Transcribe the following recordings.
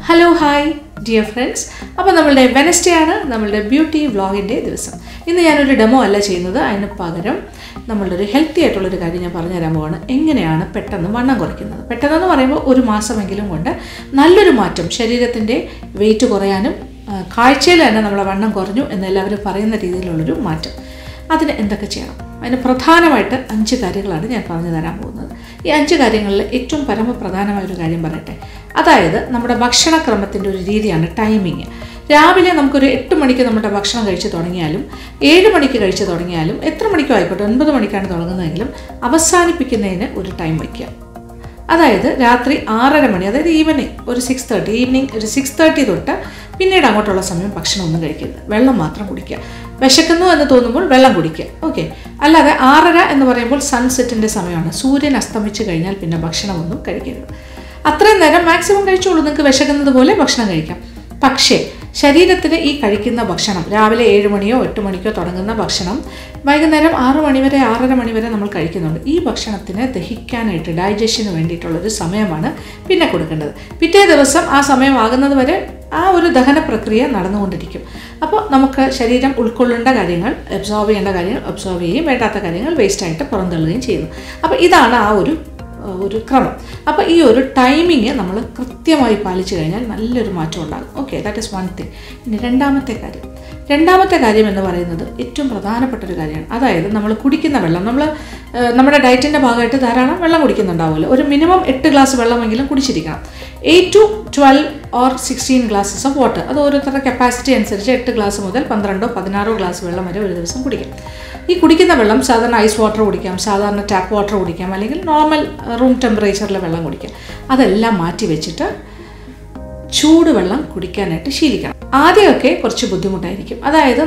Hello, hi, dear friends. അപ്പോൾ നമ്മളുടെ Wednesday ആണ് നമ്മളുടെ ബ്യൂട്ടി വ്ളോഗിൻ്റെ ദിവസം. ഇന്ന് ഞാനൊരു ഡെമോ അല്ല ചെയ്യുന്നത്, അതിന് പകരം നമ്മളുടെ ഒരു ഹെൽത്തി ആയിട്ടുള്ളൊരു കാര്യം ഞാൻ പറഞ്ഞു തരാൻ പോവാണ്. എങ്ങനെയാണ് പെട്ടെന്ന് വണ്ണം കുറയ്ക്കുന്നത്. പെട്ടെന്നെന്ന് പറയുമ്പോൾ ഒരു മാസമെങ്കിലും കൊണ്ട് നല്ലൊരു മാറ്റം, ശരീരത്തിൻ്റെ വെയിറ്റ് കുറയാനും കാഴ്ചയിൽ തന്നെ നമ്മളെ വണ്ണം കുറഞ്ഞു എന്നെല്ലാവരും പറയുന്ന രീതിയിലുള്ളൊരു മാറ്റം. അതിന് എന്തൊക്കെ ചെയ്യണം? അതിന് പ്രധാനമായിട്ട് 5 കാര്യങ്ങളാണ് ഞാൻ പറഞ്ഞു തരാൻ പോകുന്നത്. ഈ 5 കാര്യങ്ങളിൽ ഏറ്റവും പരമപ്രധാനമായൊരു കാര്യം പറയട്ടെ. അതായത് നമ്മുടെ ഭക്ഷണക്രമത്തിൻ്റെ ഒരു രീതിയാണ് ടൈമിങ്. രാവിലെ നമുക്കൊരു 8 മണിക്ക് നമ്മുടെ ഭക്ഷണം കഴിച്ച് തുടങ്ങിയാലും 7 മണിക്ക് കഴിച്ച് തുടങ്ങിയാലും എത്ര മണിക്കോ ആയിക്കോട്ടെ, 9 മണിക്കാണ് തുടങ്ങുന്നതെങ്കിലും അവസാനിപ്പിക്കുന്നതിന് ഒരു ടൈം വയ്ക്കുക. അതായത് രാത്രി 6:30 മണി, അതായത് ഈവനിങ് ഒരു 6:30 തൊട്ട് പിന്നീട് അങ്ങോട്ടുള്ള സമയം ഭക്ഷണം ഒന്നും കഴിക്കരുത്. വെള്ളം മാത്രം കുടിക്കുക. വിശക്കുന്നു എന്ന് തോന്നുമ്പോൾ വെള്ളം കുടിക്കുക. ഓക്കെ. അല്ലാതെ 6:30 എന്ന് പറയുമ്പോൾ സൺസെറ്റിൻ്റെ സമയമാണ്. സൂര്യൻ അസ്തമിച്ച് കഴിഞ്ഞാൽ പിന്നെ ഭക്ഷണമൊന്നും കഴിക്കരുത്. അത്രയും നേരം മാക്സിമം കഴിച്ചോളൂ. നിങ്ങൾക്ക് വിശക്കുന്നത് പോലെ ഭക്ഷണം കഴിക്കാം. പക്ഷേ ശരീരത്തിന് ഈ കഴിക്കുന്ന ഭക്ഷണം രാവിലെ 7 മണിയോ 8 മണിക്കോ തുടങ്ങുന്ന ഭക്ഷണം വൈകുന്നേരം 6 മണി വരെ 6:30 മണി വരെ നമ്മൾ കഴിക്കുന്നുണ്ട്. ഈ ഭക്ഷണത്തിന് ദഹിക്കാനായിട്ട് ഡൈജഷന് വേണ്ടിയിട്ടുള്ളൊരു സമയമാണ് പിന്നെ കൊടുക്കേണ്ടത്. പിറ്റേ ദിവസം ആ സമയമാകുന്നത് വരെ ആ ഒരു ദഹന പ്രക്രിയ നടന്നുകൊണ്ടിരിക്കും. അപ്പോൾ നമുക്ക് ശരീരം ഉൾക്കൊള്ളേണ്ട കാര്യങ്ങൾ, അബ്സോർബ് ചെയ്യേണ്ട കാര്യങ്ങൾ അബ്സോർബ് ചെയ്യുകയും വേണ്ടാത്ത കാര്യങ്ങൾ വേസ്റ്റായിട്ട് പുറന്തള്ളുകയും ചെയ്യുന്നു. അപ്പോൾ ഇതാണ് ആ ഒരു ക്രമം. അപ്പോൾ ഈ ഒരു ടൈമിങ് നമ്മൾ കൃത്യമായി പാലിച്ചു കഴിഞ്ഞാൽ നല്ലൊരു മാറ്റം ഉണ്ടാകും. Okay, that is one thing. ഇനി രണ്ടാമത്തെ കാര്യം എന്ന് പറയുന്നത് ഏറ്റവും പ്രധാനപ്പെട്ട ഒരു കാര്യമാണ്. അതായത് നമ്മൾ കുടിക്കുന്ന വെള്ളം, നമ്മുടെ ഡയറ്റിൻ്റെ ഭാഗമായിട്ട് ധാരാളം വെള്ളം കുടിക്കുന്നുണ്ടാവുമല്ലോ. ഒരു minimum 8 glass വെള്ളമെങ്കിലും കുടിച്ചിരിക്കണം. 8 to 12 or 16 glasses of water. അത് ഓരോരുത്തരുടെ കപ്പാസിറ്റി അനുസരിച്ച് 8 ഗ്ലാസ് മുതൽ 12 16 ഗ്ലാസ് വെള്ളം വരെ ഒരു ദിവസം കുടിക്കാം. ഈ കുടിക്കുന്ന വെള്ളം സാധാരണ ഐസ് വാട്ടർ കുടിക്കാം, സാധാരണ ടാപ്പ് വാട്ടർ കുടിക്കാം, അല്ലെങ്കിൽ നോർമൽ റൂം ടെമ്പറേച്ചറിലെ വെള്ളം കുടിക്കാം. അതെല്ലാം മാറ്റി വെച്ചിട്ട് ചൂടുവെള്ളം കുടിക്കാനായിട്ട് ശീലിക്കണം. ആദ്യമൊക്കെ കുറച്ച് ബുദ്ധിമുട്ടായിരിക്കും. അതായത്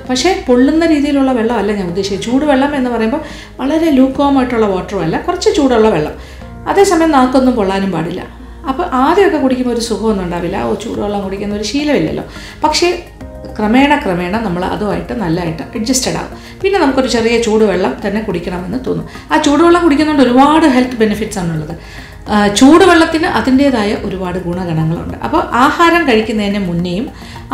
പക്ഷേ പൊള്ളുന്ന രീതിയിലുള്ള വെള്ളമല്ല ഞാൻ ഉദ്ദേശിച്ചത്. ചൂടുവെള്ളം എന്ന് പറയുമ്പോൾ വളരെ ലൂക്കോമായിട്ടുള്ള വാട്ടറും അല്ല, കുറച്ച് ചൂടുള്ള വെള്ളം. അതേസമയം നാക്കൊന്നും പൊള്ളാനും പാടില്ല. അപ്പോൾ ആദ്യമൊക്കെ കുടിക്കുമ്പോൾ ഒരു സുഖമൊന്നും ഉണ്ടാവില്ല. ചൂടുവെള്ളം കുടിക്കുന്ന ഒരു ശീലമില്ലല്ലോ. പക്ഷേ ക്രമേണ നമ്മൾ അതുമായിട്ട് നല്ലതായിട്ട് അഡ്ജസ്റ്റഡ് ആകും. പിന്നെ നമുക്കൊരു ചെറിയ ചൂടുവെള്ളം തന്നെ കുടിക്കണമെന്ന് തോന്നും. ആ ചൂടുവെള്ളം കുടിക്കുന്നതുകൊണ്ട് ഒരുപാട് ഹെൽത്ത് ബെനിഫിറ്റ്സ് ആണുള്ളത്. ചൂടുവെള്ളത്തിന് അതിൻ്റേതായ ഒരുപാട് ഗുണഗണങ്ങളുണ്ട്. അപ്പോൾ ആഹാരം കഴിക്കുന്നതിന് മുന്നേയും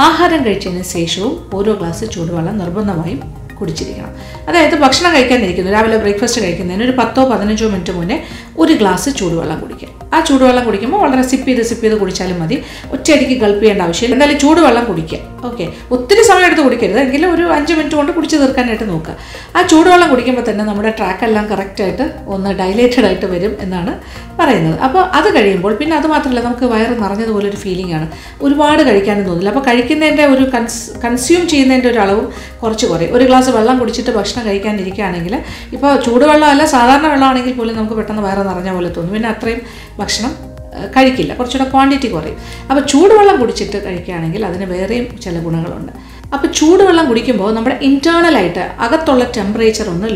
ആഹാരം കഴിച്ചതിന് ശേഷവും ഓരോ ഗ്ലാസ് ചൂടുവെള്ളം നിർബന്ധമായും കുടിച്ചിരിക്കണം. അതായത് ഭക്ഷണം കഴിക്കാനിരിക്കുന്നു, രാവിലെ ബ്രേക്ക്ഫാസ്റ്റ് കഴിക്കുന്നതിന് ഒരു 10-15 മിനിറ്റ് മുന്നേ ഒരു ഗ്ലാസ് ചൂടുവെള്ളം കുടിക്കുക. ആ ചൂടുവെള്ളം കുടിക്കുമ്പോൾ വളരെ സിപ്പ് ചെയ്ത് കുടിച്ചാലും മതി. ഒറ്റയടിക്ക് ഗൾപ്പ് ചെയ്യേണ്ട ആവശ്യമില്ല. എന്തായാലും ചൂടുവെള്ളം കുടിക്കുക. ഓക്കെ, ഒത്തിരി സമയം എടുത്ത് കുടിക്കരുത്, എങ്കിലും ഒരു 5 മിനിറ്റ് കൊണ്ട് കുടിച്ച് തീർക്കാനായിട്ട് നോക്കുക. ആ ചൂടുവെള്ളം കുടിക്കുമ്പോൾ തന്നെ നമ്മുടെ ട്രാക്കെല്ലാം കറക്റ്റായിട്ട് ഒന്ന് ഡൈലേറ്റഡ് ആയിട്ട് വരും എന്നാണ് പറയുന്നത്. അപ്പോൾ അത് കഴിയുമ്പോൾ പിന്നെ അത് മാത്രമല്ല, നമുക്ക് വയറ് നിറഞ്ഞതുപോലെ ഒരു ഫീലിംഗ് ആണ്. ഒരുപാട് കഴിക്കാനും തോന്നില്ല. അപ്പോൾ കഴിക്കുന്നതിൻ്റെ ഒരു കൺസ്യൂം ചെയ്യുന്നതിൻ്റെ ഒരു അളവും കുറച്ച് കുറയും. ഒരു ഗ്ലാസ് വെള്ളം കുടിച്ചിട്ട് ഭക്ഷണം കഴിക്കാനിരിക്കുകയാണെങ്കിൽ, ഇപ്പോൾ ചൂടുവെള്ളമല്ല സാധാരണ വെള്ളമാണെങ്കിൽ പോലും നമുക്ക് പെട്ടെന്ന് വയറ് നിറഞ്ഞ പോലെ തോന്നും. പിന്നെ അത്രയും ഭക്ഷണം കഴിക്കില്ല, കുറച്ചുകൂടെ ക്വാണ്ടിറ്റി കുറയും. അപ്പോൾ ചൂടുവെള്ളം കുടിച്ചിട്ട് കഴിക്കുകയാണെങ്കിൽ അതിന് വേറെയും ചില ഗുണങ്ങളുണ്ട്. അപ്പോൾ ചൂടുവെള്ളം കുടിക്കുമ്പോൾ നമ്മുടെ ഇൻറ്റേർണലായിട്ട് അകത്തുള്ള ടെമ്പറേച്ചർ ഒന്ന്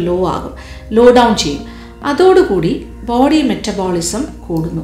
ലോ ഡൗൺ ചെയ്യും. അതോടുകൂടി ബോഡി മെറ്റബോളിസം കൂടുന്നു.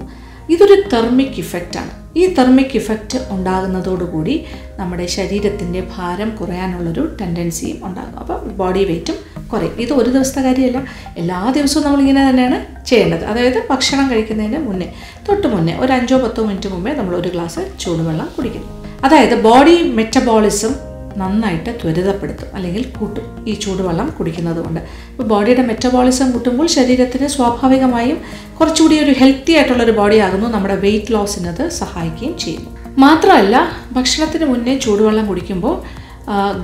ഇതൊരു തെർമിക് ഇഫക്റ്റാണ്. ഈ തെർമിക് ഇഫക്റ്റ് ഉണ്ടാകുന്നതോടുകൂടി നമ്മുടെ ശരീരത്തിൻ്റെ ഭാരം കുറയാനുള്ളൊരു ടെൻഡൻസിയും ഉണ്ടാകും. അപ്പോൾ ബോഡി വെയ്റ്റും കുറയും. ഇത് ഒരു ദിവസത്തെ കാര്യമല്ല, എല്ലാ ദിവസവും നമ്മളിങ്ങനെ തന്നെയാണ് ചെയ്യേണ്ടത്. അതായത് ഭക്ഷണം കഴിക്കുന്നതിന് തൊട്ട് മുന്നേ ഒരു 5-10 മിനിറ്റ് മുമ്പേ നമ്മൾ ഒരു ഗ്ലാസ് ചൂടുവെള്ളം കുടിക്കുന്നു. അതായത് ബോഡി മെറ്റബോളിസം നന്നായിട്ട് ത്വരിതപ്പെടുത്തും അല്ലെങ്കിൽ കൂട്ടും ഈ ചൂടുവെള്ളം കുടിക്കുന്നത് കൊണ്ട്. ഇപ്പോൾ ബോഡിയുടെ മെറ്റബോളിസം കൂട്ടുമ്പോൾ ശരീരത്തിന് സ്വാഭാവികമായും കുറച്ചുകൂടി ഒരു ഹെൽത്തി ആയിട്ടുള്ളൊരു ബോഡി ആകുന്നു. നമ്മുടെ വെയിറ്റ് ലോസിനത് സഹായിക്കുകയും ചെയ്യുന്നു. മാത്രമല്ല, ഭക്ഷണത്തിന് മുന്നേ ചൂടുവെള്ളം കുടിക്കുമ്പോൾ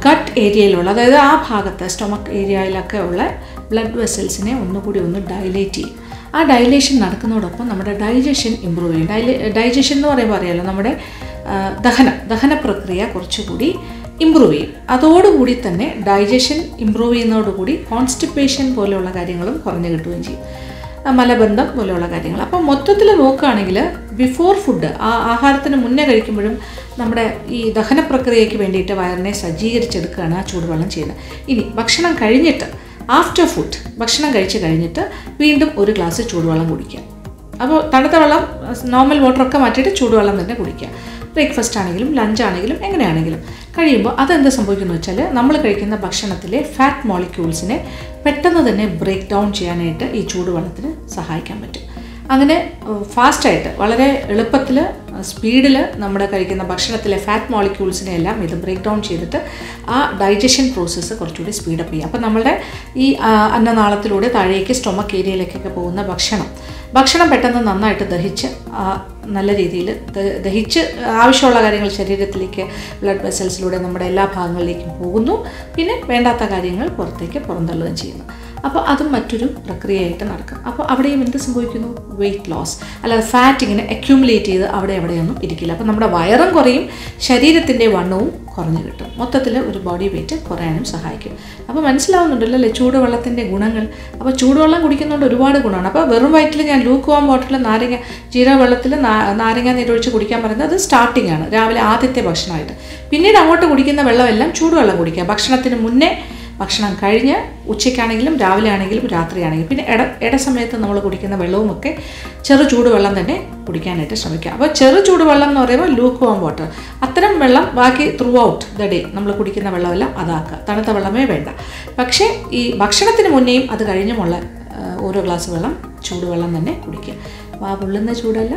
ഗട്ട് ഏരിയയിലുള്ള, അതായത് ആ ഭാഗത്ത് സ്റ്റൊമക്ക് ഏരിയയിലൊക്കെ ഉള്ള ബ്ലഡ് വെസൽസിനെ ഒന്നുകൂടി ഡൈലേറ്റ് ചെയ്യും. ആ ഡൈലേഷൻ നടക്കുന്നതോടൊപ്പം നമ്മുടെ ഡൈജഷൻ ഇമ്പ്രൂവ് ചെയ്യും. ഡൈജഷൻ എന്ന് പറയുമ്പോൾ അറിയാമല്ലോ, നമ്മുടെ ദഹന പ്രക്രിയ കുറച്ചുകൂടി ഇമ്പ്രൂവ് ചെയ്യും. അതോടുകൂടി തന്നെ ഡൈജഷൻ ഇമ്പ്രൂവ് ചെയ്യുന്നതോടുകൂടി കോൺസ്റ്റിപ്പേഷൻ പോലെയുള്ള കാര്യങ്ങളും കുറഞ്ഞു കിട്ടുകയും ചെയ്യും, മലബന്ധം പോലെയുള്ള കാര്യങ്ങൾ. അപ്പോൾ മൊത്തത്തിൽ നോക്കുകയാണെങ്കിൽ ബിഫോർ ഫുഡ്, ആഹാരത്തിന് മുന്നേ കഴിക്കുമ്പോഴും നമ്മുടെ ഈ ദഹന പ്രക്രിയയ്ക്ക് വേണ്ടിയിട്ട് വയറിനെ സജ്ജീകരിച്ചെടുക്കുകയാണ് ആ ചൂടുവെള്ളം ചെയ്യുന്നത്. ഇനി ഭക്ഷണം കഴിഞ്ഞിട്ട്, ആഫ്റ്റർ ഫുഡ്, ഭക്ഷണം കഴിച്ച് കഴിഞ്ഞിട്ട് വീണ്ടും ഒരു ഗ്ലാസ് ചൂടുവെള്ളം കുടിക്കുക. അപ്പോൾ തണുത്ത വെള്ളം, നോർമൽ വാട്ടറൊക്കെ മാറ്റിയിട്ട് ചൂടുവെള്ളം തന്നെ കുടിക്കുക. ബ്രേക്ക്ഫാസ്റ്റ് ആണെങ്കിലും ലഞ്ച് ആണെങ്കിലും എങ്ങനെയാണെങ്കിലും കഴിയുമ്പോൾ അതെന്ത് സംഭവിക്കുന്നു വെച്ചാൽ, നമ്മൾ കഴിക്കുന്ന ഭക്ഷണത്തിലെ ഫാറ്റ് മോളിക്യൂൾസിനെ പെട്ടെന്ന് തന്നെ ബ്രേക്ക് ഡൗൺ ചെയ്യാനായിട്ട് ഈ ചൂടുവെള്ളത്തിന് സഹായിക്കാൻ പറ്റും. അങ്ങനെ ഫാസ്റ്റായിട്ട് വളരെ എളുപ്പത്തിൽ സ്പീഡിൽ നമ്മുടെ കഴിക്കുന്ന ഭക്ഷണത്തിലെ ഫാറ്റ് മോളിക്യൂൾസിനെ എല്ലാം ഇത് ബ്രേക്ക് ഡൗൺ ചെയ്തിട്ട് ആ ഡൈജഷൻ പ്രോസസ്സ് കുറച്ചുകൂടി സ്പീഡപ്പ് ചെയ്യും. അപ്പോൾ നമ്മളുടെ ഈ അന്നനാളത്തിലൂടെ താഴേക്ക് സ്റ്റൊമക്ക് ഏരിയയിലേക്കൊക്കെ പോകുന്ന ഭക്ഷണം പെട്ടെന്ന് നന്നായിട്ട് ദഹിച്ച് നല്ല രീതിയിൽ ദഹിച്ച് ആവശ്യമുള്ള കാര്യങ്ങൾ ശരീരത്തിലേക്ക് ബ്ലഡ് വെസൽസിലൂടെ നമ്മുടെ എല്ലാ ഭാഗങ്ങളിലേക്കും പോകുന്നു. പിന്നെ വേണ്ടാത്ത കാര്യങ്ങൾ പുറത്തേക്ക് പുറന്തള്ളുകയും ചെയ്യുന്നു. അപ്പോൾ അതും മറ്റൊരു പ്രക്രിയയായിട്ട് നടക്കും. അപ്പോൾ അവിടെയും എന്ത് സംഭവിക്കുന്നു? Weight loss. അല്ലാതെ ഫാറ്റ് ഇങ്ങനെ അക്യൂമുലേറ്റ് ചെയ്ത് അവിടെയൊന്നും ഇരിക്കില്ല. അപ്പോൾ നമ്മുടെ വയറും കുറയും, ശരീരത്തിൻ്റെ വണ്ണവും കുറഞ്ഞു കിട്ടും. മൊത്തത്തിൽ ഒരു ബോഡി വെയിറ്റ് കുറയാനും സഹായിക്കും. അപ്പോൾ മനസ്സിലാവുന്നുണ്ടല്ലോ അല്ലേ ചൂടുവെള്ളത്തിൻ്റെ ഗുണങ്ങൾ. അപ്പോൾ ചൂടുവെള്ളം കുടിക്കുന്നതുകൊണ്ട് ഒരുപാട് ഗുണമാണ്. അപ്പോൾ വെറും വയറ്റിൽ ഞാൻ ലൂക്ക് വാം വാട്ടറിൽ ജീരക വെള്ളത്തിൽ നാരങ്ങ നീരൊഴിച്ച് കുടിക്കാൻ പറയുന്നത് അത് സ്റ്റാർട്ടിംഗ് ആണ്, രാവിലെ ആദ്യത്തെ ഭക്ഷണമായിട്ട്. പിന്നീട് അങ്ങോട്ട് കുടിക്കുന്ന വെള്ളമെല്ലാം ചൂടുവെള്ളം കുടിക്കുക. ഭക്ഷണത്തിന് മുന്നേ, ഭക്ഷണം കഴിഞ്ഞ്, ഉച്ചയ്ക്കാണെങ്കിലും രാവിലെ ആണെങ്കിലും രാത്രിയാണെങ്കിലും. പിന്നെ ഇടസമയത്ത് നമ്മൾ കുടിക്കുന്ന വെള്ളവുമൊക്കെ ചെറു ചൂടുവെള്ളം തന്നെ കുടിക്കാനായിട്ട് ശ്രമിക്കുക. അപ്പോൾ ചെറു ചൂടുവെള്ളം എന്ന് പറയുമ്പോൾ ലൂക്ക് വാം വാട്ടർ, അത്തരം വെള്ളം ബാക്കി ത്രൂ ഔട്ട് ദ ഡേ നമ്മൾ കുടിക്കുന്ന വെള്ളമെല്ലാം അതാക്കുക. തണുത്ത വെള്ളമേ വേണ്ട. പക്ഷേ ഈ ഭക്ഷണത്തിന് മുന്നേയും അത് കഴിഞ്ഞുമുള്ള ഓരോ ഗ്ലാസ് വെള്ളം ചൂടുവെള്ളം തന്നെ കുടിക്കുക. പൊള്ളുന്ന ചൂടല്ല,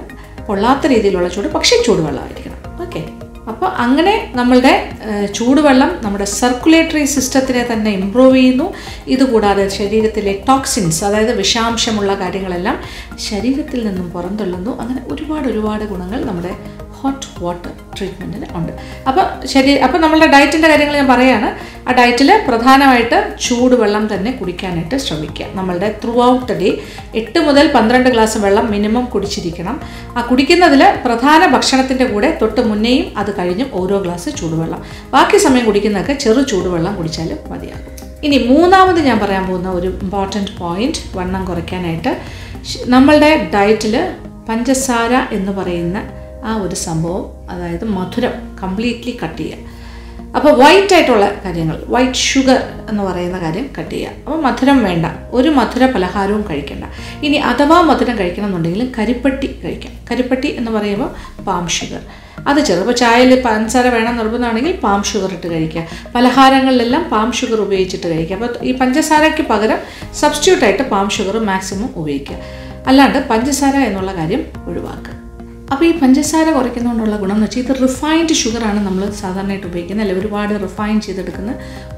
പൊള്ളാത്ത രീതിയിലുള്ള ചൂട്, പക്ഷേ ചൂടുവെള്ളമായിരിക്കണം. ഓക്കെ. അപ്പോൾ അങ്ങനെ നമ്മളുടെ ചൂടുവെള്ളം നമ്മുടെ സർക്കുലേറ്ററി സിസ്റ്റത്തിനെ തന്നെ ഇമ്പ്രൂവ് ചെയ്യുന്നു. ഇതുകൂടാതെ ശരീരത്തിലെ ടോക്സിൻസ്, അതായത് വിഷാംശമുള്ള കാര്യങ്ങളെല്ലാം ശരീരത്തിൽ നിന്നും പുറന്തള്ളുന്നു. അങ്ങനെ ഒരുപാട് ഗുണങ്ങൾ നമ്മുടെ ഹോട്ട് വാട്ടർ ട്രീറ്റ്മെൻറ്റിന് ഉണ്ട്. അപ്പോൾ നമ്മളുടെ ഡയറ്റിൻ്റെ കാര്യങ്ങൾ ഞാൻ പറയുകയാണ്. ആ ഡയറ്റിൽ പ്രധാനമായിട്ട് ചൂടുവെള്ളം തന്നെ കുടിക്കാനായിട്ട് ശ്രമിക്കുക. നമ്മളുടെ ത്രൂ ഔട്ട് ദ ഡേ 8 മുതൽ 12 ഗ്ലാസ് വെള്ളം മിനിമം കുടിച്ചിരിക്കണം. ആ കുടിക്കുന്നതിൽ പ്രധാന ഭക്ഷണത്തിൻ്റെ കൂടെ തൊട്ട് മുന്നേയും അത് കഴിഞ്ഞും ഓരോ ഗ്ലാസ് ചൂടുവെള്ളം, ബാക്കി സമയം കുടിക്കുന്നതൊക്കെ ചെറു ചൂടുവെള്ളം കുടിച്ചാലും മതിയാകും. ഇനി മൂന്നാമത് ഞാൻ പറയാൻ പോകുന്ന ഒരു ഇമ്പോർട്ടൻറ്റ് പോയിൻറ്റ് വണ്ണം കുറയ്ക്കാനായിട്ട്, നമ്മളുടെ ഡയറ്റിൽ പഞ്ചസാര എന്ന് പറയുന്ന ആ ഒരു സംഭവം, അതായത് മധുരം കംപ്ലീറ്റ്ലി കട്ട് ചെയ്യുക. അപ്പോൾ വൈറ്റ് ആയിട്ടുള്ള കാര്യങ്ങൾ, വൈറ്റ് ഷുഗർ എന്ന് പറയുന്ന കാര്യം കട്ട് ചെയ്യുക. അപ്പോൾ മധുരം വേണ്ട, ഒരു മധുര പലഹാരവും കഴിക്കേണ്ട. ഇനി അഥവാ മധുരം കഴിക്കണം എന്നുണ്ടെങ്കിൽ കരിപ്പട്ടി കഴിക്കാം. കരിപ്പട്ടി എന്ന് പറയുമ്പോൾ പാം ഷുഗർ, അത് ചെറുപ്പോൾ ചായയിൽ പഞ്ചസാര വേണം നിർബന്ധമാണെങ്കിൽ പാം ഷുഗർ ഇട്ട് കഴിക്കുക. പലഹാരങ്ങളിലെല്ലാം പാം ഷുഗർ ഉപയോഗിച്ചിട്ട് കഴിക്കുക. അപ്പോൾ ഈ പഞ്ചസാരയ്ക്ക് പകരം സബ്സ്റ്റിറ്റ്യൂട്ടായിട്ട് പാം ഷുഗർ മാക്സിമം ഉപയോഗിക്കുക. അല്ലാണ്ട് പഞ്ചസാര എന്നുള്ള കാര്യം ഒഴിവാക്കുക. അപ്പോൾ ഈ പഞ്ചസാര കുറയ്ക്കുന്നതുകൊണ്ടുള്ള ഗുണം എന്ന് വെച്ചാൽ ഇത് റിഫൈൻഡ് ഷുഗറാണ് നമ്മൾ സാധാരണയായിട്ട് ഉപയോഗിക്കുന്നത്, അല്ലെ ഒരുപാട് റിഫൈൻ ചെയ്തെടുക്കുന്ന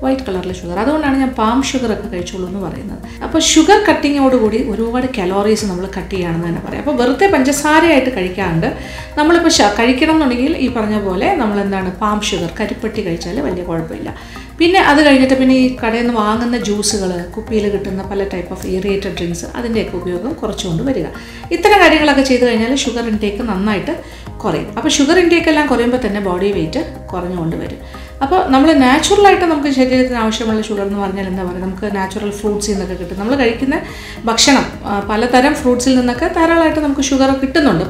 വൈറ്റ് കളറിലെ ഷുഗർ. അതുകൊണ്ടാണ് ഞാൻ പാം ഷുഗറൊക്കെ കഴിച്ചോളൂ എന്ന് പറയുന്നത്. അപ്പോൾ ഷുഗർ കട്ടിങ്ങോടുകൂടി ഒരുപാട് കലോറീസ് നമ്മൾ കട്ട് ചെയ്യുകയാണെന്ന് തന്നെ പറയാം. അപ്പോൾ വെറുതെ പഞ്ചസാരയായിട്ട് കഴിക്കാണ്ട് നമ്മളിപ്പോൾ കഴിക്കണം എന്നുണ്ടെങ്കിൽ ഈ പറഞ്ഞ പോലെ നമ്മളെന്താണ് പാം ഷുഗർ കരിപ്പട്ടി കഴിച്ചാൽ വലിയ കുഴപ്പമില്ല. പിന്നെ അത് കഴിഞ്ഞിട്ട് പിന്നെ ഈ കടയിൽ നിന്ന് വാങ്ങുന്ന ജ്യൂസുകൾ, കുപ്പിയിൽ കിട്ടുന്ന പല ടൈപ്പ് ഓഫ് ഏറിയേറ്റഡ് ഡ്രിങ്ക്സ്, അതിൻ്റെയൊക്കെ ഉപയോഗം കുറച്ചുകൊണ്ട് വരിക. ഇത്തരം കാര്യങ്ങളൊക്കെ ചെയ്ത് കഴിഞ്ഞാൽ ഷുഗർ ഇൻടേക്ക് നന്നായിട്ട് കുറയും. അപ്പോൾ ഷുഗർ ഇൻടേക്ക് എല്ലാം കുറയുമ്പോൾ തന്നെ ബോഡി വെയിറ്റ് കുറഞ്ഞുകൊണ്ട് വരും. അപ്പോൾ നമ്മൾ നാച്ചുറലായിട്ട് നമുക്ക് ശരീരത്തിന് ആവശ്യമുള്ള ഷുഗർ എന്ന് പറഞ്ഞാൽ എന്താ പറയുക, നമുക്ക് നാച്ചുറൽ ഫ്രൂട്ട്സിൽ നിന്നൊക്കെ കിട്ടും. നമ്മൾ കഴിക്കുന്ന ഭക്ഷണം പലതരം ഫ്രൂട്ട്സിൽ നിന്നൊക്കെ ധാരാളമായിട്ട് നമുക്ക് ഷുഗർ കിട്ടുന്നുണ്ട്.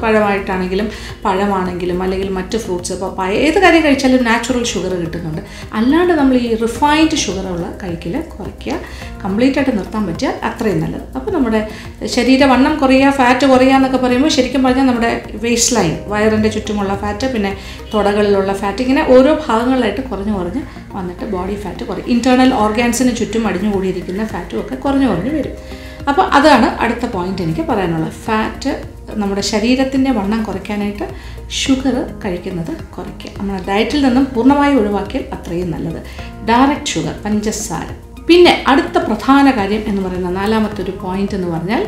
പഴമാണെങ്കിലും അല്ലെങ്കിൽ മറ്റ് ഫ്രൂട്ട്സ്, ഇപ്പോൾ ഏത് കാര്യം കഴിച്ചാലും നാച്ചുറൽ ഷുഗർ കിട്ടുന്നുണ്ട്. അല്ലാണ്ട് നമ്മൾ ഈ റിഫൈൻഡ് ഷുഗറുള്ള കഴിക്കൽ കുറയ്ക്കുക, കംപ്ലീറ്റ് ആയിട്ട് നിർത്താൻ പറ്റിയാൽ അത്രയും നല്ലത്. അപ്പോൾ നമ്മുടെ ശരീരവണ്ണം കുറയുക, ഫാറ്റ് കുറയുക എന്നൊക്കെ പറയുമ്പോൾ ശരിക്കും പറഞ്ഞാൽ നമ്മുടെ വേസ്റ്റ് ലൈൻ, വയറിൻ്റെ ചുറ്റുമുള്ള ഫാറ്റ്, പിന്നെ തുടകളിലുള്ള ഫാറ്റ്, ഇങ്ങനെ ഓരോ ഭാഗങ്ങളിലായിട്ട് കുറഞ്ഞ് വന്നിട്ട് ബോഡി ഫാറ്റ് കുറയും. ഇൻറ്റേർണൽ ഓർഗാൻസിന് ചുറ്റും അടിഞ്ഞുകൂടിയിരിക്കുന്ന ഫാറ്റും ഒക്കെ കുറഞ്ഞു വരും. അപ്പോൾ അതാണ് അടുത്ത പോയിന്റ് എനിക്ക് പറയാനുള്ളത്. ഫാറ്റ്, നമ്മുടെ ശരീരത്തിൻ്റെ വണ്ണം കുറയ്ക്കാനായിട്ട് ഷുഗർ കഴിക്കുന്നത് കുറയ്ക്കുക. നമ്മുടെ ഡയറ്റിൽ നിന്നും പൂർണ്ണമായി ഒഴിവാക്കിയാൽ അത്രയും നല്ലത്. ഡയറക്റ്റ് ഷുഗർ, പഞ്ചസാര. പിന്നെ അടുത്ത പ്രധാന കാര്യം എന്ന് പറയുന്ന നാലാമത്തെ ഒരു പോയിന്റ് എന്ന് പറഞ്ഞാൽ,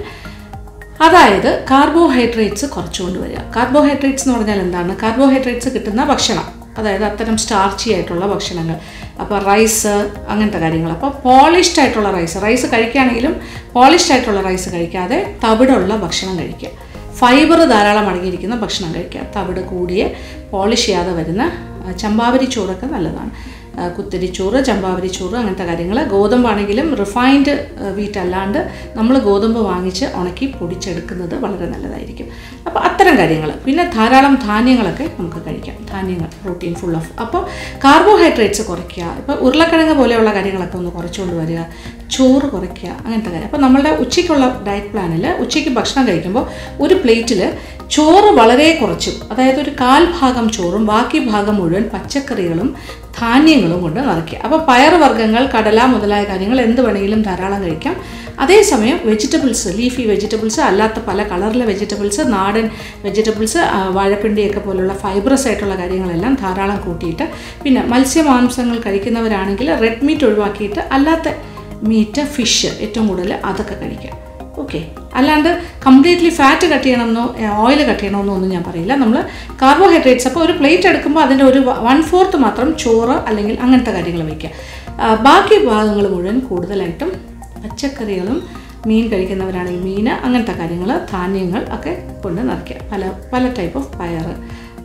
അതായത് കാർബോഹൈഡ്രേറ്റ്സ് കുറച്ചുകൊണ്ട് വരിക. കാർബോഹൈഡ്രേറ്റ്സ് എന്ന് പറഞ്ഞാൽ എന്താണ്? കാർബോഹൈഡ്രേറ്റ്സ് കിട്ടുന്ന ഭക്ഷണം, അതായത് അത്തരം സ്റ്റാർച്ചി ആയിട്ടുള്ള ഭക്ഷണങ്ങൾ. അപ്പോൾ റൈസ്, അങ്ങനത്തെ കാര്യങ്ങൾ. അപ്പോൾ പോളിഷ്ഡ് ആയിട്ടുള്ള റൈസ് കഴിക്കുകയാണെങ്കിലും പോളിഷ്ഡ് ആയിട്ടുള്ള റൈസ് കഴിക്കാതെ തവിടുള്ള ഭക്ഷണം കഴിക്കുക. ഫൈബർ ധാരാളം അടങ്ങിയിരിക്കുന്ന ഭക്ഷണം കഴിക്കുക. തവിട് കൂടിയ പോളിഷ് ചെയ്യാതെ വരുന്ന ചമ്പാവരി ചോറൊക്കെ നല്ലതാണ്. കുത്തിരിച്ചോറ്, ചമ്പാവരിച്ചോറ്, അങ്ങനത്തെ കാര്യങ്ങൾ. ഗോതമ്പാണെങ്കിലും റിഫൈൻഡ് വീറ്റ് അല്ലാണ്ട് നമ്മൾ ഗോതമ്പ് വാങ്ങിച്ച് ഉണക്കി പൊടിച്ചെടുക്കുന്നത് വളരെ നല്ലതായിരിക്കും. അപ്പോൾ അത്തരം കാര്യങ്ങൾ. പിന്നെ ധാരാളം ധാന്യങ്ങളൊക്കെ നമുക്ക് കഴിക്കാം. ധാന്യങ്ങൾ പ്രോട്ടീൻ ഫുൾ ഓഫ്. അപ്പോൾ കാർബോഹൈഡ്രേറ്റ്സ് കുറയ്ക്കുക. ഇപ്പോൾ ഉരുളക്കിഴങ്ങ് പോലെയുള്ള കാര്യങ്ങളൊക്കെ ഒന്ന് കുറച്ചുകൊണ്ട് വരിക. ചോറ് കുറയ്ക്കുക, അങ്ങനത്തെ കാര്യം. അപ്പോൾ നമ്മളുടെ ഉച്ചയ്ക്കുള്ള ഡയറ്റ് പ്ലാനിൽ ഉച്ചയ്ക്ക് ഭക്ഷണം കഴിക്കുമ്പോൾ ഒരു പ്ലേറ്റിൽ ചോറ് വളരെ കുറച്ചും, അതായത് ഒരു 1/4 ഭാഗം ചോറും ബാക്കി ഭാഗം മുഴുവൻ പച്ചക്കറികളും ധാന്യങ്ങളും കൊണ്ട് നിറയ്ക്കുക. അപ്പോൾ പയറുവർഗ്ഗങ്ങൾ, കടല മുതലായ കാര്യങ്ങൾ എന്ത് വേണമെങ്കിലും ധാരാളം കഴിക്കാം. അതേസമയം വെജിറ്റബിൾസ്, ലീഫി വെജിറ്റബിൾസ്, അല്ലാത്ത പല കളറിലെ വെജിറ്റബിൾസ്, നാടൻ വെജിറ്റബിൾസ്, വാഴപ്പിണ്ടിയൊക്കെ പോലുള്ള ഫൈബ്രസ് ആയിട്ടുള്ള കാര്യങ്ങളെല്ലാം ധാരാളം കൂട്ടിയിട്ട്, പിന്നെ മത്സ്യമാംസങ്ങൾ കഴിക്കുന്നവരാണെങ്കിൽ റെഡ് മീറ്റ് ഒഴിവാക്കിയിട്ട് അല്ലാത്ത മീറ്റ്, ഫിഷ് ഏറ്റവും കൂടുതൽ അതൊക്കെ കഴിക്കാം. ഓക്കെ, അല്ലാണ്ട് കംപ്ലീറ്റ്ലി ഫാറ്റ് കട്ട് ചെയ്യണമെന്നോ ഓയിൽ കട്ട് ചെയ്യണമെന്നോ ഒന്നും ഞാൻ പറയില്ല. നമ്മൾ കാർബോഹൈഡ്രേറ്റ്സ് അപ്പോൾ ഒരു പ്ലേറ്റ് എടുക്കുമ്പോൾ അതിൻ്റെ ഒരു 1/4 മാത്രം ചോറ് അല്ലെങ്കിൽ അങ്ങനത്തെ കാര്യങ്ങൾ വയ്ക്കുക. ബാക്കി ഭാഗങ്ങൾ മുഴുവൻ കൂടുതലായിട്ടും പച്ചക്കറികളും, മീൻ കഴിക്കുന്നവരാണെങ്കിൽ മീൻ, അങ്ങനത്തെ കാര്യങ്ങൾ, ധാന്യങ്ങൾ ഒക്കെ കൊണ്ട് നിറയ്ക്കുക. പല ടൈപ്പ് ഓഫ് പയർ,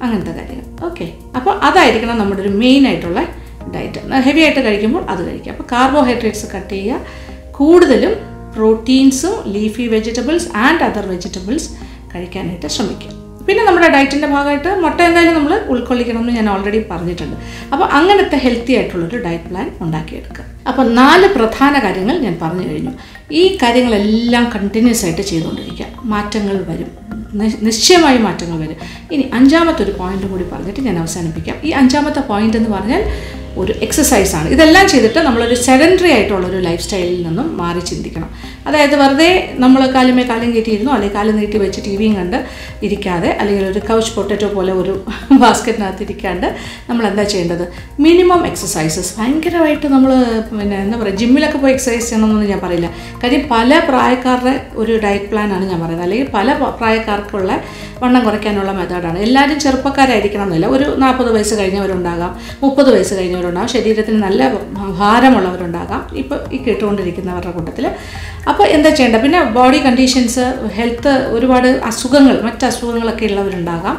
അങ്ങനത്തെ കാര്യങ്ങൾ. ഓക്കെ, അപ്പോൾ അതായിരിക്കണം നമ്മുടെ ഒരു മെയിൻ ആയിട്ടുള്ള ഡയറ്റ്. ഹെവി ആയിട്ട് കഴിക്കുമ്പോൾ അത് കഴിക്കുക. അപ്പോൾ കാർബോഹൈഡ്രേറ്റ്സ് കട്ട് ചെയ്യുക, കൂടുതലും പ്രോട്ടീൻസും leafy vegetables and other vegetables കഴിക്കാനായിട്ട് ശ്രമിക്കുക. പിന്നെ നമ്മുടെ ഡയറ്റിൻ്റെ ഭാഗമായിട്ട് മുട്ട എന്തായാലും നമ്മൾ ഉൾക്കൊള്ളിക്കണം എന്ന് ഞാൻ ഓൾറെഡി പറഞ്ഞിട്ടുണ്ട്. അപ്പോൾ അങ്ങനത്തെ ഹെൽത്തി ആയിട്ടുള്ളൊരു ഡയറ്റ് പ്ലാൻ ഉണ്ടാക്കിയെടുക്കുക. അപ്പോൾ 4 പ്രധാന കാര്യങ്ങൾ ഞാൻ പറഞ്ഞു കഴിഞ്ഞു. ഈ കാര്യങ്ങളെല്ലാം കണ്ടിന്യൂസ് ആയിട്ട് ചെയ്തുകൊണ്ടിരിക്കുക. മാറ്റങ്ങൾ വരും, നിശ്ചയമായും മാറ്റങ്ങൾ വരും. ഇനി 5ാമത്തെ ഒരു പോയിന്റ് കൂടി പറഞ്ഞിട്ട് ഞാൻ അവസാനിപ്പിക്കാം. ഈ 5ാമത്തെ പോയിന്റ് എന്ന് പറഞ്ഞാൽ ഒരു എക്സസൈസാണ്. ഇതെല്ലാം ചെയ്തിട്ട് നമ്മളൊരു സെഡൻറ്ററി ആയിട്ടുള്ളൊരു ലൈഫ് സ്റ്റൈലിൽ നിന്നും മാറി ചിന്തിക്കണം. അതായത് വെറുതെ നമ്മൾ കാലുമേ കാലും കയറ്റിയിരുന്നു, അല്ലെങ്കിൽ കാലും നീട്ടി വെച്ച് ടി വിയും കണ്ട് ഇരിക്കാതെ, അല്ലെങ്കിൽ ഒരു കൗച്ച് പൊട്ടറ്റോ പോലെ ഒരു ബാസ്ക്കറ്റിനകത്ത് ഇരിക്കാണ്ട് നമ്മൾ എന്താ ചെയ്യേണ്ടത്? Minimum exercises. ഭയങ്കരമായിട്ട് നമ്മൾ എന്താ പറയുക, ജിമ്മിലൊക്കെ പോയി എക്സസൈസ് ചെയ്യണമെന്നൊന്നും ഞാൻ പറയില്ല. കാര്യം പല പ്രായക്കാരുടെ ഒരു ഡയറ്റ് പ്ലാനാണ് ഞാൻ പറയുന്നത്, അല്ലെങ്കിൽ പല പ്രായക്കാർക്കുള്ള വണ്ണം കുറയ്ക്കാനുള്ള മെത്തേഡാണ്. എല്ലാവരും ചെറുപ്പക്കാരായിരിക്കണം എന്നില്ല. ഒരു 40 വയസ്സ് കഴിഞ്ഞവരുണ്ടാകാം, 30 വയസ്സ് കഴിഞ്ഞവരുണ്ടാകാം, ശരീരത്തിന് നല്ല ഭാരമുള്ളവരുണ്ടാകാം ഇപ്പോൾ ഈ കേട്ടുകൊണ്ടിരിക്കുന്നവരുടെ കൂട്ടത്തിൽ. അപ്പോൾ എന്താ ചെയ്യേണ്ടത്? പിന്നെ ബോഡി കണ്ടീഷൻസ്, ഹെൽത്ത്, ഒരുപാട് അസുഖങ്ങൾ, മറ്റസുഖങ്ങളൊക്കെ ഉള്ളവരുണ്ടാകാം.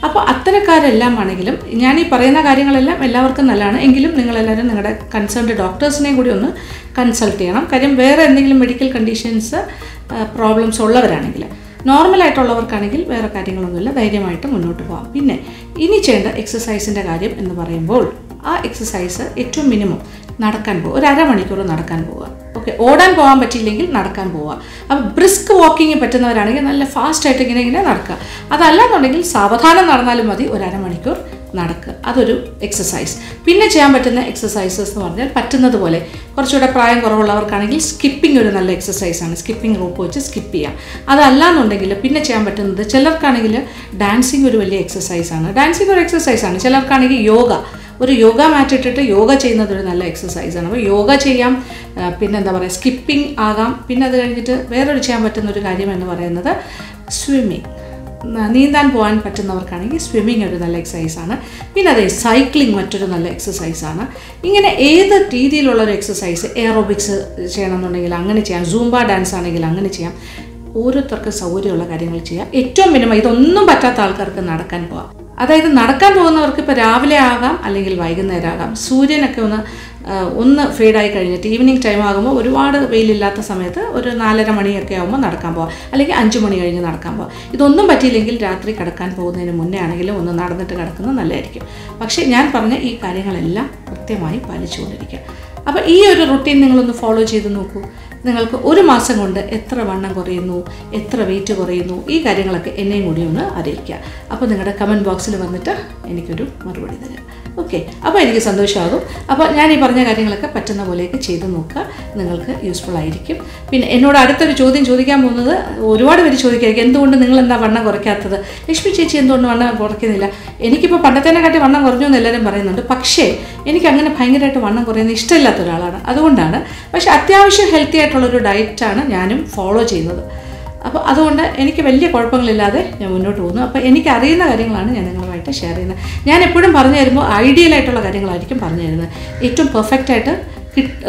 അപ്പോൾ അത്തരക്കാരെല്ലാം ആണെങ്കിലും ഞാൻ ഈ പറയുന്ന കാര്യങ്ങളെല്ലാം എല്ലാവർക്കും നല്ലതാണ്. എങ്കിലും നിങ്ങളെല്ലാവരും നിങ്ങളുടെ കൺസേൺഡ് ഡോക്ടേഴ്സിനെയും കൂടി ഒന്ന് കൺസൾട്ട് ചെയ്യണം. കാര്യം വേറെ എന്തെങ്കിലും മെഡിക്കൽ കണ്ടീഷൻസ്, പ്രോബ്ലംസ് ഉള്ളവരാണെങ്കിൽ, നോർമലായിട്ടുള്ളവർക്കാണെങ്കിൽ വേറെ കാര്യങ്ങളൊന്നുമില്ല, ധൈര്യമായിട്ട് മുന്നോട്ട് പോകാം. പിന്നെ ഇനി ചെയ്യേണ്ട എക്സസൈസിൻ്റെ കാര്യം എന്ന് പറയുമ്പോൾ ആ എക്സസൈസ് ഏറ്റവും മിനിമം നടക്കാൻ പോകുക. ഒരു അരമണിക്കൂർ നടക്കാൻ പോവുക. ഓക്കെ, ഓടാൻ പോകാൻ പറ്റിയില്ലെങ്കിൽ നടക്കാൻ പോവുക. അപ്പോൾ ബ്രിസ്ക് വാക്കിങ് പറ്റുന്നവരാണെങ്കിൽ നല്ല ഫാസ്റ്റായിട്ട് ഇങ്ങനെ നടക്കുക. അതല്ലാന്നുണ്ടെങ്കിൽ സാവധാനം നടന്നാലും മതി, ഒരു അരമണിക്കൂർ നടക്കുക. അതൊരു എക്സസൈസ്. പിന്നെ ചെയ്യാൻ പറ്റുന്ന എക്സസൈസസ് എന്ന് പറഞ്ഞാൽ പറ്റുന്നത് പോലെ കുറച്ചുകൂടെ പ്രായം കുറവുള്ളവർക്കാണെങ്കിൽ സ്കിപ്പിംഗ് ഒരു നല്ല എക്സസൈസാണ്. സ്കിപ്പിംഗ് റോപ്പ് വെച്ച് സ്കിപ്പ് ചെയ്യാം. അതല്ലാന്നുണ്ടെങ്കിൽ പിന്നെ ചെയ്യാൻ പറ്റുന്നത്, ചിലർക്കാണെങ്കിൽ ഡാൻസിങ് ഒരു വലിയ എക്സസൈസാണ്. ഡാൻസിങ് ഒരു എക്സസൈസാണ്. ചിലർക്കാണെങ്കിൽ ഒരു യോഗ മാറ്റ് ഇട്ടിട്ട് യോഗ ചെയ്യുന്നത് ഒരു നല്ല എക്സസൈസാണ്. അപ്പോൾ യോഗ ചെയ്യാം. പിന്നെ എന്താ പറയുക, സ്കിപ്പിംഗ് ആകാം. പിന്നെ അത് കഴിഞ്ഞിട്ട് വേറൊരു ചെയ്യാൻ പറ്റുന്ന ഒരു കാര്യം എന്ന് പറയുന്നത് സ്വിമ്മിങ്. നീന്താൻ പോകാൻ പറ്റുന്നവർക്കാണെങ്കിൽ സ്വിമ്മിങ് ഒരു നല്ല എക്സസൈസാണ്. പിന്നെ അതേ സൈക്ലിംഗ് മറ്റൊരു നല്ല എക്സസൈസാണ്. ഇങ്ങനെ ഏത് രീതിയിലുള്ളൊരു എക്സസൈസ്, എയറോബിക്സ് ചെയ്യണമെന്നുണ്ടെങ്കിൽ അങ്ങനെ ചെയ്യാം, സൂംബ ഡാൻസ് ആണെങ്കിൽ അങ്ങനെ ചെയ്യാം. ഓരോരുത്തർക്ക് സൗകര്യമുള്ള കാര്യങ്ങൾ ചെയ്യാം. ഏറ്റവും മിനിമം ഇതൊന്നും പറ്റാത്ത ആൾക്കാർക്ക് നടക്കാൻ പോകാം. അതായത് നടക്കാൻ പോകുന്നവർക്ക് ഇപ്പോൾ രാവിലെ ആകാം, അല്ലെങ്കിൽ വൈകുന്നേരം ആകാം. സൂര്യനൊക്കെ ഒന്ന് ഫെയ്ഡായി കഴിഞ്ഞിട്ട് ഈവനിങ് ടൈം ആകുമ്പോൾ, ഒരുപാട് വെയിലില്ലാത്ത സമയത്ത് ഒരു 4:30 മണിയൊക്കെ ആകുമ്പോൾ നടക്കാൻ പോകാം, അല്ലെങ്കിൽ 5 മണി കഴിഞ്ഞ് നടക്കാൻ പോകാം. ഇതൊന്നും പറ്റിയില്ലെങ്കിൽ രാത്രി കിടക്കാൻ പോകുന്നതിന് മുന്നേ ആണെങ്കിലും ഒന്ന് നടന്നിട്ട് കിടക്കുന്നത് നല്ലതായിരിക്കും. പക്ഷേ ഞാൻ പറഞ്ഞ ഈ കാര്യങ്ങളെല്ലാം കൃത്യമായി പാലിച്ചുകൊണ്ടിരിക്കുക. അപ്പോൾ ഈ ഒരു റുട്ടീൻ നിങ്ങളൊന്ന് ഫോളോ ചെയ്ത് നോക്കൂ. നിങ്ങൾക്ക് ഒരു മാസം കൊണ്ട് എത്ര വണ്ണം കുറയുന്നു, എത്ര വെയിറ്റ് കുറയുന്നു, ഈ കാര്യങ്ങളൊക്കെ എന്നെയും കൂടി ഒന്ന് അറിയിക്കുക. അപ്പോൾ നിങ്ങളുടെ കമൻറ്റ് ബോക്സിൽ വന്നിട്ട് എനിക്കൊരു മറുപടി തരാം. ഓക്കെ, അപ്പോൾ എനിക്ക് സന്തോഷമാകും. അപ്പോൾ ഞാൻ ഈ പറഞ്ഞ കാര്യങ്ങളൊക്കെ പറ്റുന്ന പോലെയൊക്കെ ചെയ്ത് നോക്കുക, നിങ്ങൾക്ക് യൂസ്ഫുൾ ആയിരിക്കും. പിന്നെ എന്നോട് അടുത്തൊരു ചോദ്യം ചോദിക്കാൻ പോകുന്നത്, ഒരുപാട് പേര് ചോദിക്കായിരിക്കും, എന്തുകൊണ്ട് നിങ്ങൾ എന്താ വണ്ണം കുറയ്ക്കാത്തത്? ലക്ഷ്മി ചേച്ചി എന്തുകൊണ്ട് വണ്ണം കുറയ്ക്കുന്നില്ല? എനിക്കിപ്പോൾ പണ്ടത്തേനെക്കാട്ടി വണ്ണം കുറഞ്ഞു എന്ന് എല്ലാവരും പറയുന്നുണ്ട്. പക്ഷേ എനിക്കങ്ങനെ ഭയങ്കരമായിട്ട് വണ്ണം കുറയുന്നത് ഇഷ്ടമില്ലാത്ത ഒരാളാണ്. അതുകൊണ്ടാണ്. പക്ഷേ അത്യാവശ്യം ഹെൽത്തി ആയിട്ടുള്ളൊരു ഡയറ്റാണ് ഞാനും ഫോളോ ചെയ്യുന്നത്. അപ്പോൾ അതുകൊണ്ട് എനിക്ക് വലിയ കുഴപ്പങ്ങളില്ലാതെ ഞാൻ മുന്നോട്ട് പോകുന്നു. അപ്പോൾ എനിക്കറിയുന്ന കാര്യങ്ങളാണ് ഞാൻ നിങ്ങളുമായിട്ട് ഷെയർ ചെയ്യുന്നത്. ഞാൻ എപ്പോഴും പറഞ്ഞു തരുമ്പോൾ ഐഡിയലായിട്ടുള്ള കാര്യങ്ങളായിരിക്കും പറഞ്ഞു തരുന്നത്. ഏറ്റവും പെർഫെക്റ്റായിട്ട്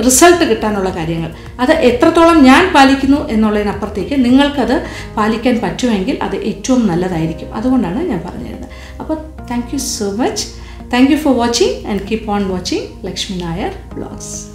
റിസൾട്ട് കിട്ടാനുള്ള കാര്യങ്ങൾ അത് എത്രത്തോളം ഞാൻ പാലിക്കുന്നു എന്നുള്ളതിനപ്പുറത്തേക്ക് നിങ്ങൾക്കത് പാലിക്കാൻ പറ്റുമെങ്കിൽ അത് ഏറ്റവും നല്ലതായിരിക്കും. അതുകൊണ്ടാണ് ഞാൻ പറഞ്ഞു തരുന്നത്. അപ്പോൾ thank you so much. Thank you for watching and keep on watching Lekshmi Nair vlogs.